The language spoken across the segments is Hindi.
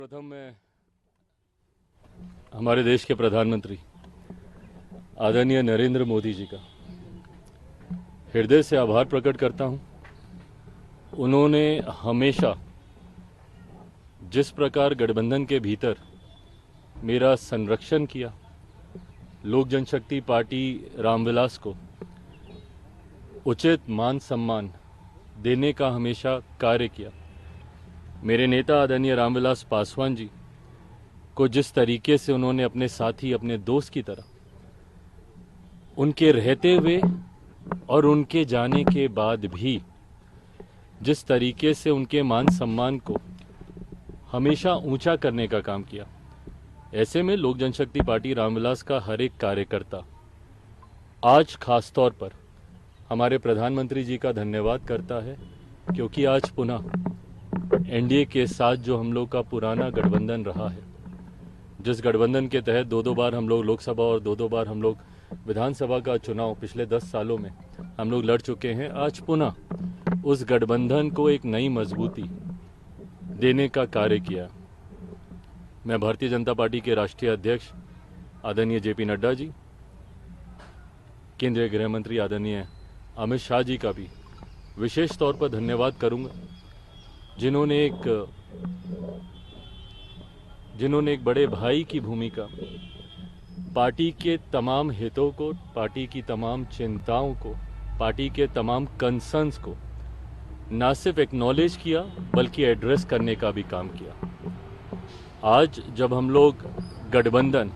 प्रथम मैं हमारे देश के प्रधानमंत्री आदरणीय नरेंद्र मोदी जी का हृदय से आभार प्रकट करता हूं। उन्होंने हमेशा जिस प्रकार गठबंधन के भीतर मेरा संरक्षण किया, लोक जनशक्ति पार्टी रामविलास को उचित मान सम्मान देने का हमेशा कार्य किया। मेरे नेता आदरणीय रामविलास पासवान जी को जिस तरीके से उन्होंने अपने साथी, अपने दोस्त की तरह, उनके रहते हुए और उनके जाने के बाद भी जिस तरीके से उनके मान सम्मान को हमेशा ऊंचा करने का काम किया, ऐसे में लोक जनशक्ति पार्टी रामविलास का हर एक कार्यकर्ता आज खास तौर पर हमारे प्रधानमंत्री जी का धन्यवाद करता है, क्योंकि आज पुनः एनडीए के साथ जो हम लोग का पुराना गठबंधन रहा है, जिस गठबंधन के तहत दो बार हम लोग लोकसभा और दो बार हम लोग विधानसभा का चुनाव पिछले 10 सालों में हम लोग लड़ चुके हैं, आज पुनः उस गठबंधन को एक नई मजबूती देने का कार्य किया। मैं भारतीय जनता पार्टी के राष्ट्रीय अध्यक्ष आदरणीय जेपी नड्डा जी, केंद्रीय गृह मंत्री आदरणीय अमित शाह जी का भी विशेष तौर पर धन्यवाद करूंगा, जिन्होंने एक बड़े भाई की भूमिका पार्टी के तमाम हितों को, पार्टी की तमाम चिंताओं को, पार्टी के तमाम कंसर्न्स को न सिर्फ एक्नॉलेज किया बल्कि एड्रेस करने का भी काम किया। आज जब हम लोग गठबंधन,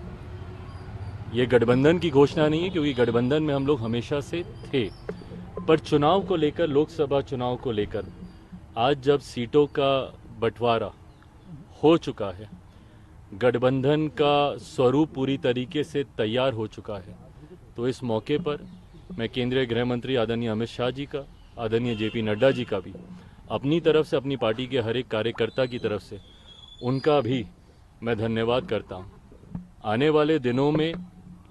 ये गठबंधन की घोषणा नहीं है क्योंकि गठबंधन में हम लोग हमेशा से थे, पर चुनाव को लेकर, लोकसभा चुनाव को लेकर आज जब सीटों का बंटवारा हो चुका है, गठबंधन का स्वरूप पूरी तरीके से तैयार हो चुका है, तो इस मौके पर मैं केंद्रीय गृह मंत्री आदरणीय अमित शाह जी का, आदरणीय जेपी नड्डा जी का भी अपनी तरफ से, अपनी पार्टी के हर एक कार्यकर्ता की तरफ से उनका भी मैं धन्यवाद करता हूं। आने वाले दिनों में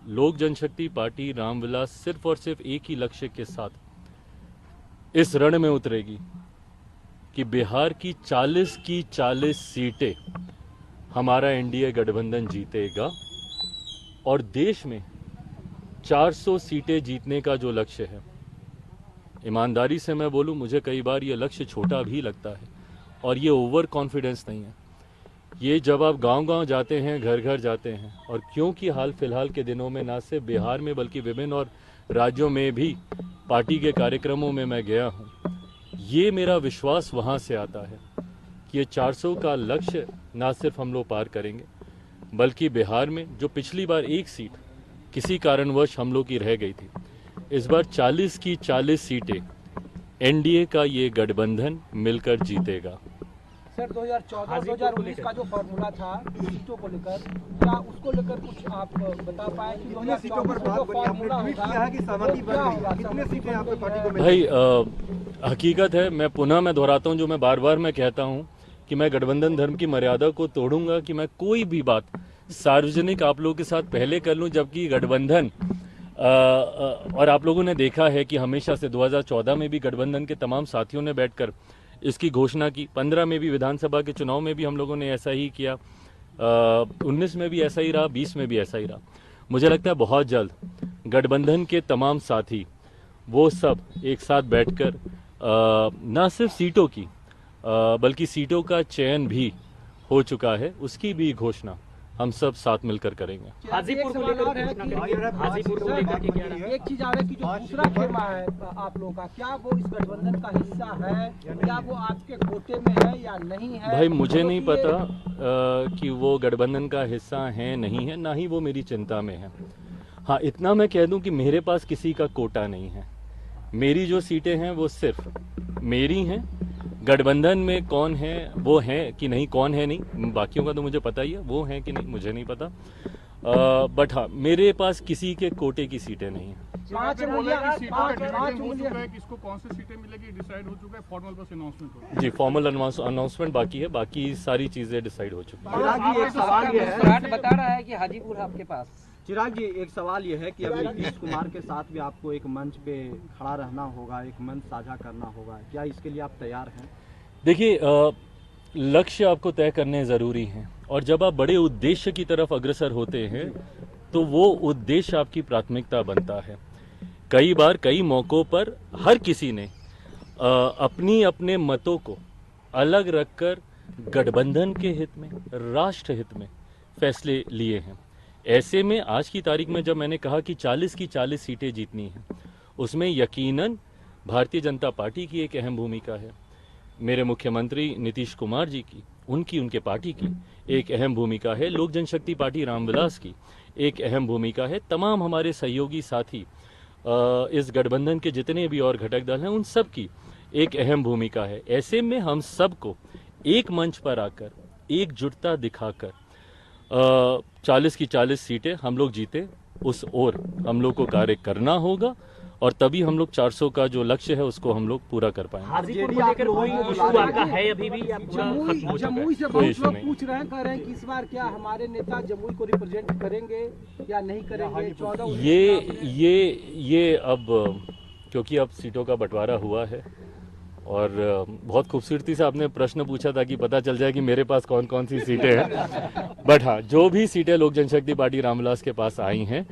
लोक जनशक्ति पार्टी रामविलास सिर्फ और सिर्फ एक ही लक्ष्य के साथ इस रण में उतरेगी कि बिहार की 40 सीटें हमारा एनडीए गठबंधन जीतेगा और देश में 400 सीटें जीतने का जो लक्ष्य है, ईमानदारी से मैं बोलूं, मुझे कई बार ये लक्ष्य छोटा भी लगता है और ये ओवर कॉन्फिडेंस नहीं है। ये जब आप गांव-गांव जाते हैं, घर घर जाते हैं, और क्योंकि हाल फिलहाल के दिनों में न सिर्फ बिहार में बल्कि विभिन्न और राज्यों में भी पार्टी के कार्यक्रमों में मैं गया हूँ, ये मेरा विश्वास वहाँ से आता है कि ये 400 का लक्ष्य ना सिर्फ हम लोग पार करेंगे बल्कि बिहार में जो पिछली बार एक सीट किसी कारणवश हम लोग की रह गई थी, इस बार 40 की 40 सीटें एनडीए का ये गठबंधन मिलकर जीतेगा। सर 2014-2019 का जो फॉर्मूला था सीटों को लेकर, क्या उसको लेकर कुछ आप बता पाए कि 2014 सीटों पर बात फॉर्मूला होगा कि सहमति बन गई, कितने सीटें आपको पार्टी को मिलेंगी? भाई हकीकत है, मैं दोहराता हूं जो मैं बार बार मैं कहता हूं कि मैं गठबंधन धर्म की मर्यादा को तोड़ूंगा कि मैं कोई भी बात सार्वजनिक आप लोगों के साथ पहले कर लूं, जबकि गठबंधन और आप लोगों ने देखा है कि हमेशा से 2014 में भी गठबंधन के तमाम साथियों ने बैठकर इसकी घोषणा की, 15 में भी विधानसभा के चुनाव में भी हम लोगों ने ऐसा ही किया, 19 में भी ऐसा ही रहा, 20 में भी ऐसा ही रहा। मुझे लगता है बहुत जल्द गठबंधन के तमाम साथी वो सब एक साथ बैठकर न सिर्फ सीटों की बल्कि सीटों का चयन भी हो चुका है, उसकी भी घोषणा हम सब साथ मिलकर करेंगे। हाजीपुर को लेकर एक चीज आ रहा है कि जो दूसरा खेमा है आप लोगों का, क्या वो इस गठबंधन का हिस्सा है, क्या वो आपके कोटे में है या नहीं है? भाई मुझे नहीं पता कि वो गठबंधन का हिस्सा है नहीं है, ना ही वो मेरी चिंता में है। हाँ, इतना मैं कह दूं कि मेरे पास किसी का कोटा नहीं है। मेरी जो सीटें हैं वो सिर्फ मेरी हैं। गठबंधन में कौन है वो है कि नहीं, कौन है नहीं, बाकियों का तो मुझे पता ही है, वो है कि नहीं मुझे नहीं पता, बट हाँ मेरे पास किसी के कोटे की सीटें नहीं है। किसको कौन सी सीटें मिलेगी डिसाइड हो चुका है, फॉर्मल बस अनाउंसमेंट हो? जी, फॉर्मल अनाउंसमेंट बाकी है, बाकी सारी चीजें डिसाइड हो चुकी है। चिराग जी एक सवाल ये है, बता रहा है कि हाजीपुर आपके पास। चिराग जी एक सवाल ये है कि अभी नीतीश कुमार के साथ भी आपको एक मंच पे खड़ा रहना होगा, एक मंच साझा करना होगा, क्या इसके लिए आप तैयार हैं? देखिए लक्ष्य आपको तय करने ज़रूरी हैं और जब आप बड़े उद्देश्य की तरफ अग्रसर होते हैं तो वो उद्देश्य आपकी प्राथमिकता बनता है। कई बार कई मौक़ों पर हर किसी ने अपनी अपने मतों को अलग रखकर गठबंधन के हित में, राष्ट्र हित में फैसले लिए हैं। ऐसे में आज की तारीख में जब मैंने कहा कि 40 की 40 सीटें जीतनी हैं, उसमें यकीनन भारतीय जनता पार्टी की एक अहम भूमिका है, मेरे मुख्यमंत्री नीतीश कुमार जी की, उनके पार्टी की एक अहम भूमिका है, लोक जनशक्ति पार्टी रामविलास की एक अहम भूमिका है, तमाम हमारे सहयोगी साथी इस गठबंधन के जितने भी और घटक दल हैं उन सब की एक अहम भूमिका है। ऐसे में हम सबको एक मंच पर आकर एकजुटता दिखाकर 40 की 40 सीटें हम लोग जीते, उस ओर हम लोग को कार्य करना होगा और तभी हम लोग 400 का जो लक्ष्य है उसको हम लोग पूरा कर पाएंगे। हाजीपुर को लेकर कोई इशू आपका है अभी भी या पूरा खत्म हो चुका है? जमुई से कोई बहुत इशू लोग नहीं। पूछ रहे हैं, कह रहे हैं कि इस बार क्या हमारे नेता जमुई को रिप्रेजेंट करेंगे या नहीं करेंगे? 14 ये अब क्योंकि अब सीटों का बंटवारा हुआ है और बहुत खूबसूरती से आपने प्रश्न पूछा था कि पता चल जाए कि मेरे पास कौन कौन सी सीटें हैं। बट हाँ, जो भी सीटें लोक जनशक्ति पार्टी रामविलास के पास आई हैं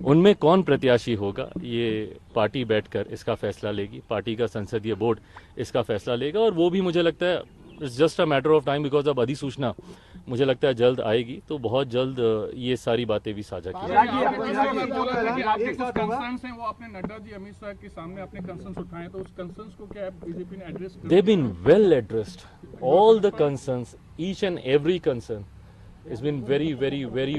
उनमें कौन प्रत्याशी होगा ये पार्टी बैठकर इसका फैसला लेगी, पार्टी का संसदीय बोर्ड इसका फैसला लेगा और वो भी मुझे लगता है it's just a matter of time, because अब अधिसूचना मुझे लगता है जल्द आएगी, तो बहुत जल्द ये सारी बातें भी साझा की जाएगी। आपके कुछ कंसर्न्स हैं वो आपने नड्डा जी अमित शाह के सामने अपने कंसर्न्स उठाए, तो उस कंसर्न्स को क्या बीजेपी ने एड्रेस कर? They've been well addressed. All the concerns, each and every concern has been very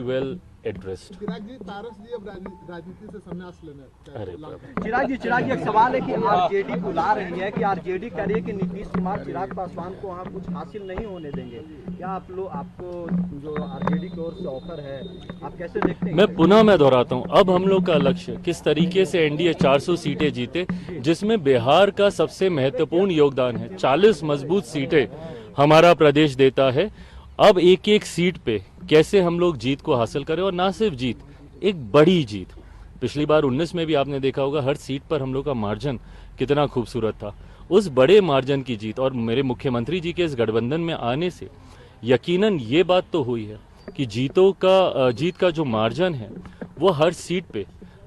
well addressed. चिराग जी, तारस जी अब राजनीति से संन्यास लेना अरे बाप। चिराग जी एक सवाल है कि आरजेडी बुला रही है कि आरजेडी कह रही है कि नीतीश कुमार चिराग पासवान को वहाँ कुछ हासिल नहीं होने देंगे। क्या आपको जो आरजेडी की ओर से ऑफर है आप कैसे देखते हैं? मैं दोहराता हूँ, अब हम लोग का लक्ष्य किस तरीके से एनडीए 400 सीटें जीते, जिसमें बिहार का सबसे महत्वपूर्ण योगदान है। 40 मजबूत सीटें हमारा प्रदेश देता है। अब एक एक सीट पे कैसे हम लोग जीत को हासिल करें और ना सिर्फ जीत, एक बड़ी जीत। पिछली बार 19 में भी आपने देखा होगा हर सीट पर हम लोग का मार्जिन कितना खूबसूरत था। उस बड़े मार्जिन की जीत और मेरे मुख्यमंत्री जी के इस गठबंधन में आने से यकीनन ये बात तो हुई है कि जीत का जो मार्जिन है वो हर सीट पे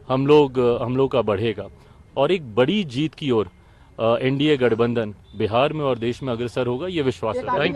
हम लोग का बढ़ेगा और एक बड़ी जीत की ओर एनडीए गठबंधन बिहार में और देश में अग्रसर होगा, ये विश्वास है। Thank you.